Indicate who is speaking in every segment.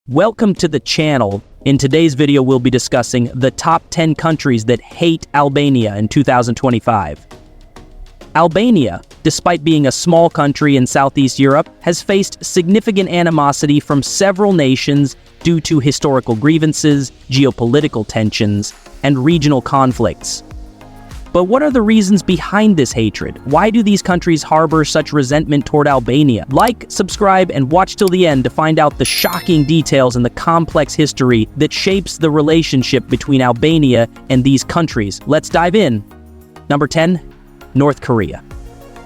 Speaker 1: Welcome to the channel. In today's video, we'll be discussing the top 10 countries that hate Albania in 2025. Albania, despite being a small country in Southeast Europe, has faced significant animosity from several nations due to historical grievances, geopolitical tensions, and regional conflicts. But what are the reasons behind this hatred? Why do these countries harbor such resentment toward Albania? Like, subscribe, and watch till the end to find out the shocking details and the complex history that shapes the relationship between Albania and these countries. Let's dive in. Number 10, North Korea.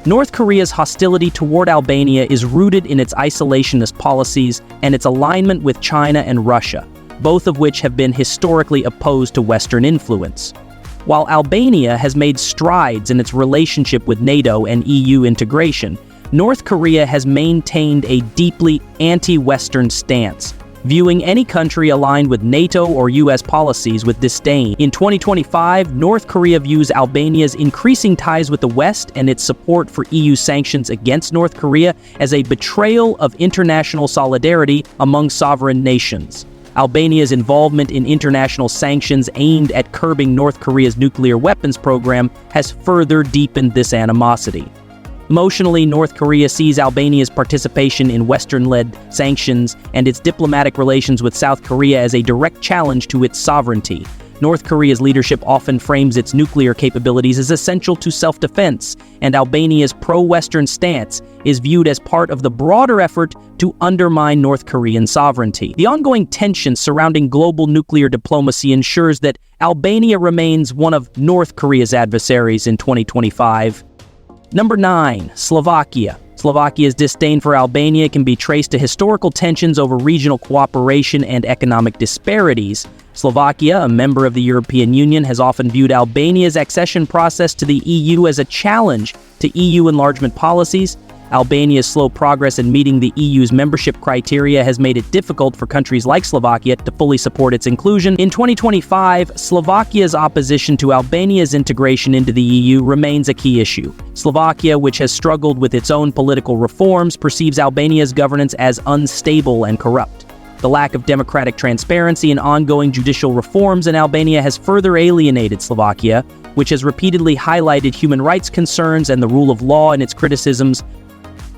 Speaker 1: North Korea's hostility toward Albania is rooted in its isolationist policies and its alignment with China and Russia, both of which have been historically opposed to Western influence. While Albania has made strides in its relationship with NATO and EU integration, North Korea has maintained a deeply anti-Western stance, viewing any country aligned with NATO or US policies with disdain. In 2025, North Korea views Albania's increasing ties with the West and its support for EU sanctions against North Korea as a betrayal of international solidarity among sovereign nations. Albania's involvement in international sanctions aimed at curbing North Korea's nuclear weapons program has further deepened this animosity. Emotionally, North Korea sees Albania's participation in Western-led sanctions and its diplomatic relations with South Korea as a direct challenge to its sovereignty. North Korea's leadership often frames its nuclear capabilities as essential to self-defense, and Albania's pro-Western stance is viewed as part of the broader effort to undermine North Korean sovereignty. The ongoing tension surrounding global nuclear diplomacy ensures that Albania remains one of North Korea's adversaries in 2025. Number 9, Slovakia. Slovakia's disdain for Albania can be traced to historical tensions over regional cooperation and economic disparities. Slovakia, a member of the European Union, has often viewed Albania's accession process to the EU as a challenge to EU enlargement policies. Albania's slow progress in meeting the EU's membership criteria has made it difficult for countries like Slovakia to fully support its inclusion. In 2025, Slovakia's opposition to Albania's integration into the EU remains a key issue. Slovakia, which has struggled with its own political reforms, perceives Albania's governance as unstable and corrupt. The lack of democratic transparency and ongoing judicial reforms in Albania has further alienated Slovakia, which has repeatedly highlighted human rights concerns and the rule of law in its criticisms.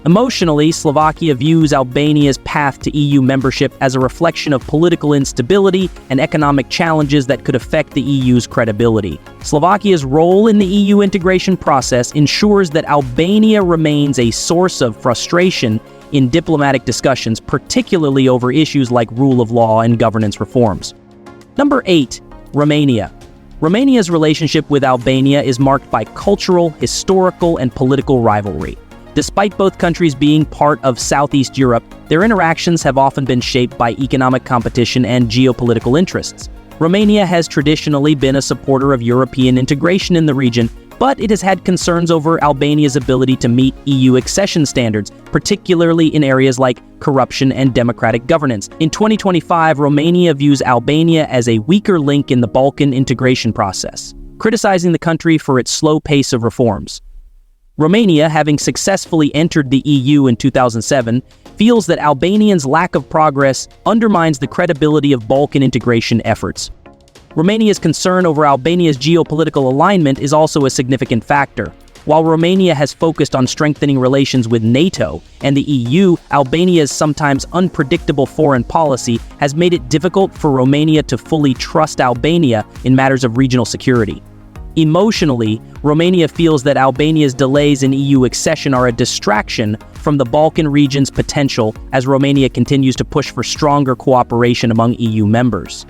Speaker 1: Emotionally, Slovakia views Albania's path to EU membership as a reflection of political instability and economic challenges that could affect the EU's credibility. Slovakia's role in the EU integration process ensures that Albania remains a source of frustration in diplomatic discussions, particularly over issues like rule of law and governance reforms. Number 8, Romania. Romania's relationship with Albania is marked by cultural, historical, and political rivalry. Despite both countries being part of Southeast Europe, their interactions have often been shaped by economic competition and geopolitical interests. Romania has traditionally been a supporter of European integration in the region, but it has had concerns over Albania's ability to meet EU accession standards, particularly in areas like corruption and democratic governance. In 2025, Romania views Albania as a weaker link in the Balkan integration process, criticizing the country for its slow pace of reforms. Romania, having successfully entered the EU in 2007, feels that Albanians' lack of progress undermines the credibility of Balkan integration efforts. Romania's concern over Albania's geopolitical alignment is also a significant factor. While Romania has focused on strengthening relations with NATO and the EU, Albania's sometimes unpredictable foreign policy has made it difficult for Romania to fully trust Albania in matters of regional security. Emotionally, Romania feels that Albania's delays in EU accession are a distraction from the Balkan region's potential as Romania continues to push for stronger cooperation among EU members.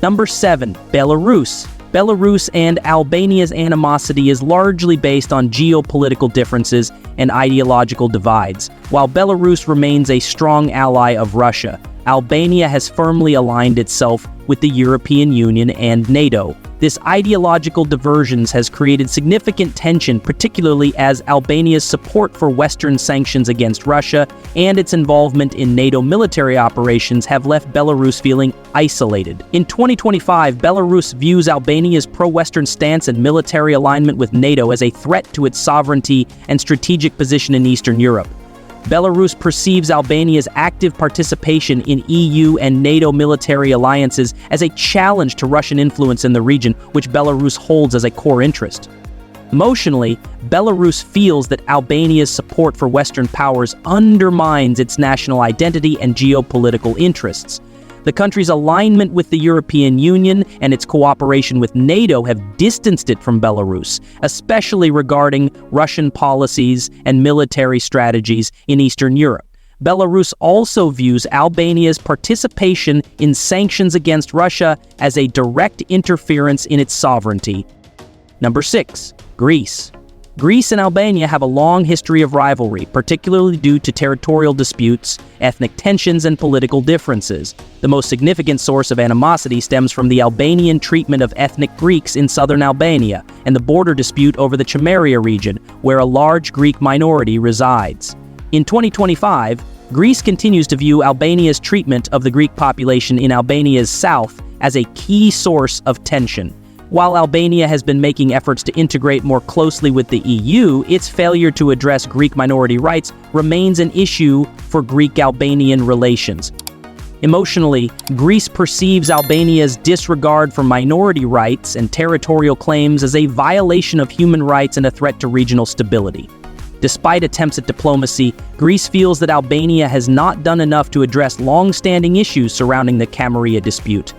Speaker 1: Number 7, Belarus. Belarus and Albania's animosity is largely based on geopolitical differences and ideological divides. While Belarus remains a strong ally of Russia, Albania has firmly aligned itself with the European Union and NATO. This ideological divergence has created significant tension, particularly as Albania's support for Western sanctions against Russia and its involvement in NATO military operations have left Belarus feeling isolated. In 2025, Belarus views Albania's pro-Western stance and military alignment with NATO as a threat to its sovereignty and strategic position in Eastern Europe. Belarus perceives Albania's active participation in EU and NATO military alliances as a challenge to Russian influence in the region, which Belarus holds as a core interest. Emotionally, Belarus feels that Albania's support for Western powers undermines its national identity and geopolitical interests. The country's alignment with the European Union and its cooperation with NATO have distanced it from Belarus, especially regarding Russian policies and military strategies in Eastern Europe. Belarus also views Albania's participation in sanctions against Russia as a direct interference in its sovereignty. Number 6. Greece. Greece and Albania have a long history of rivalry, particularly due to territorial disputes, ethnic tensions, and political differences. The most significant source of animosity stems from the Albanian treatment of ethnic Greeks in southern Albania and the border dispute over the Chameria region, where a large Greek minority resides. In 2025, Greece continues to view Albania's treatment of the Greek population in Albania's south as a key source of tension. While Albania has been making efforts to integrate more closely with the EU, its failure to address Greek minority rights remains an issue for Greek-Albanian relations. Emotionally, Greece perceives Albania's disregard for minority rights and territorial claims as a violation of human rights and a threat to regional stability. Despite attempts at diplomacy, Greece feels that Albania has not done enough to address long-standing issues surrounding the Chameria dispute.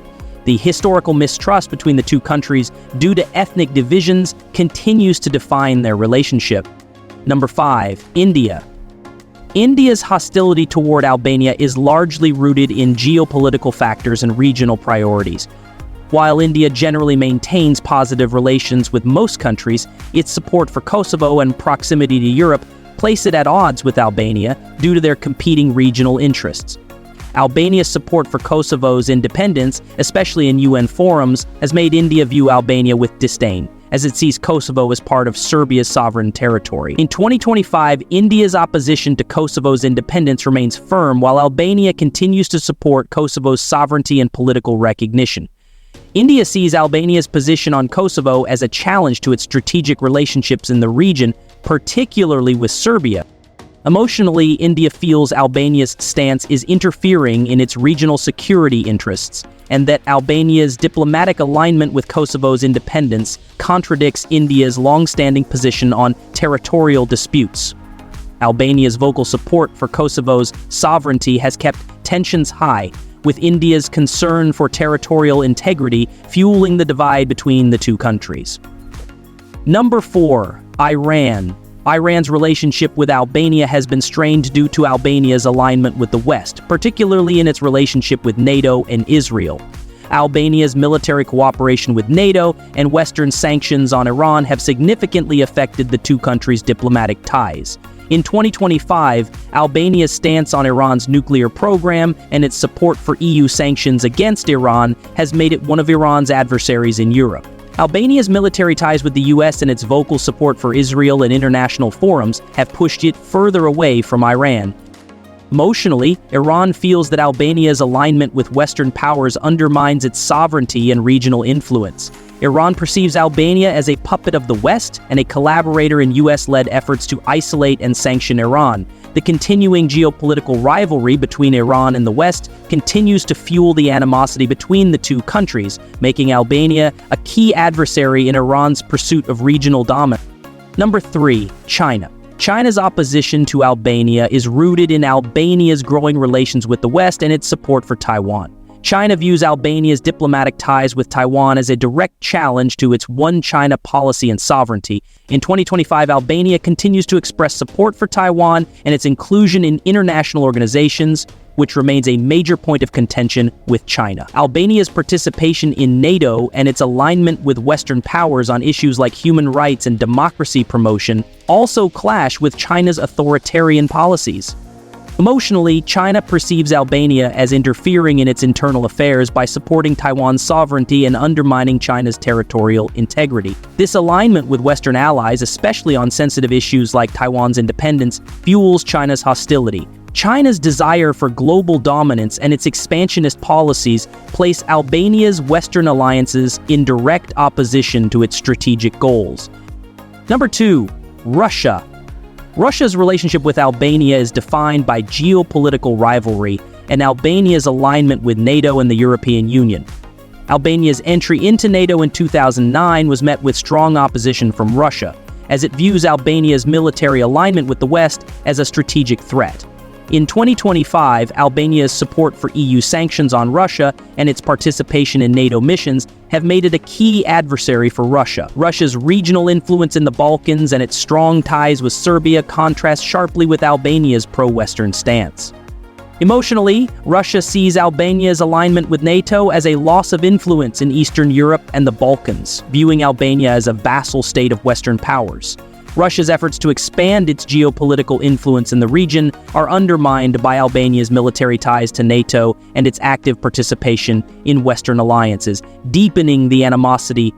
Speaker 1: The historical mistrust between the two countries due to ethnic divisions continues to define their relationship. Number 5. India. India's hostility toward Albania is largely rooted in geopolitical factors and regional priorities. While India generally maintains positive relations with most countries, its support for Kosovo and proximity to Europe place it at odds with Albania due to their competing regional interests. Albania's support for Kosovo's independence, especially in UN forums, has made India view Albania with disdain, as it sees Kosovo as part of Serbia's sovereign territory. In 2025, India's opposition to Kosovo's independence remains firm, while Albania continues to support Kosovo's sovereignty and political recognition. India sees Albania's position on Kosovo as a challenge to its strategic relationships in the region, particularly with Serbia. Emotionally, India feels Albania's stance is interfering in its regional security interests, and that Albania's diplomatic alignment with Kosovo's independence contradicts India's long-standing position on territorial disputes. Albania's vocal support for Kosovo's sovereignty has kept tensions high, with India's concern for territorial integrity fueling the divide between the two countries. Number 4. Iran. Iran's relationship with Albania has been strained due to Albania's alignment with the West, particularly in its relationship with NATO and Israel. Albania's military cooperation with NATO and Western sanctions on Iran have significantly affected the two countries' diplomatic ties. In 2025, Albania's stance on Iran's nuclear program and its support for EU sanctions against Iran has made it one of Iran's adversaries in Europe. Albania's military ties with the US and its vocal support for Israel in international forums have pushed it further away from Iran. Emotionally, Iran feels that Albania's alignment with Western powers undermines its sovereignty and regional influence. Iran perceives Albania as a puppet of the West and a collaborator in US-led efforts to isolate and sanction Iran. The continuing geopolitical rivalry between Iran and the West continues to fuel the animosity between the two countries, making Albania a key adversary in Iran's pursuit of regional dominance. Number 3. China. China's opposition to Albania is rooted in Albania's growing relations with the West and its support for Taiwan. China views Albania's diplomatic ties with Taiwan as a direct challenge to its One China policy and sovereignty. In 2025, Albania continues to express support for Taiwan and its inclusion in international organizations, which remains a major point of contention with China. Albania's participation in NATO and its alignment with Western powers on issues like human rights and democracy promotion also clash with China's authoritarian policies. Emotionally, China perceives Albania as interfering in its internal affairs by supporting Taiwan's sovereignty and undermining China's territorial integrity. This alignment with Western allies, especially on sensitive issues like Taiwan's independence, fuels China's hostility. China's desire for global dominance and its expansionist policies place Albania's Western alliances in direct opposition to its strategic goals. Number 2. Russia. Russia's relationship with Albania is defined by geopolitical rivalry and Albania's alignment with NATO and the European Union. Albania's entry into NATO in 2009 was met with strong opposition from Russia, as it views Albania's military alignment with the West as a strategic threat. In 2025, Albania's support for EU sanctions on Russia and its participation in NATO missions have made it a key adversary for Russia. Russia's regional influence in the Balkans and its strong ties with Serbia contrast sharply with Albania's pro-Western stance. Emotionally, Russia sees Albania's alignment with NATO as a loss of influence in Eastern Europe and the Balkans, viewing Albania as a vassal state of Western powers. Russia's efforts to expand its geopolitical influence in the region are undermined by Albania's military ties to NATO and its active participation in Western alliances, deepening the animosity.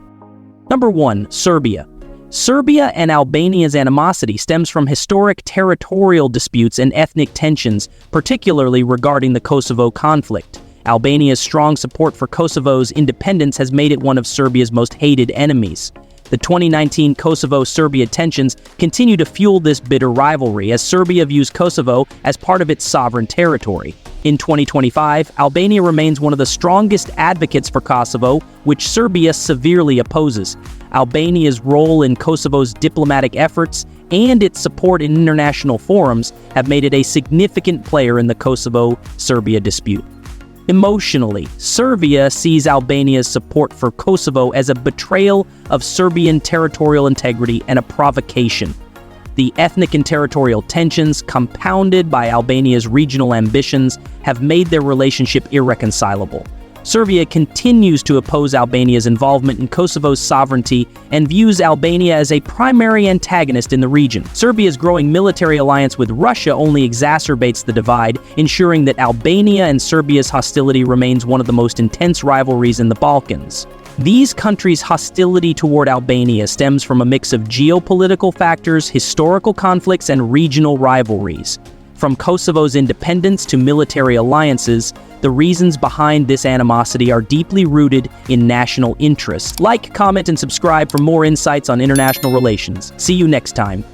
Speaker 1: Number 1. Serbia. Serbia and Albania's animosity stems from historic territorial disputes and ethnic tensions, particularly regarding the Kosovo conflict. Albania's strong support for Kosovo's independence has made it one of Serbia's most hated enemies. The 2019 Kosovo-Serbia tensions continue to fuel this bitter rivalry as Serbia views Kosovo as part of its sovereign territory. In 2025, Albania remains one of the strongest advocates for Kosovo, which Serbia severely opposes. Albania's role in Kosovo's diplomatic efforts and its support in international forums have made it a significant player in the Kosovo-Serbia dispute. Emotionally, Serbia sees Albania's support for Kosovo as a betrayal of Serbian territorial integrity and a provocation. The ethnic and territorial tensions, compounded by Albania's regional ambitions, have made their relationship irreconcilable. Serbia continues to oppose Albania's involvement in Kosovo's sovereignty and views Albania as a primary antagonist in the region. Serbia's growing military alliance with Russia only exacerbates the divide, ensuring that Albania and Serbia's hostility remains one of the most intense rivalries in the Balkans. These countries' hostility toward Albania stems from a mix of geopolitical factors, historical conflicts, and regional rivalries. From Kosovo's independence to military alliances, the reasons behind this animosity are deeply rooted in national interest. Like, comment, and subscribe for more insights on international relations. See you next time.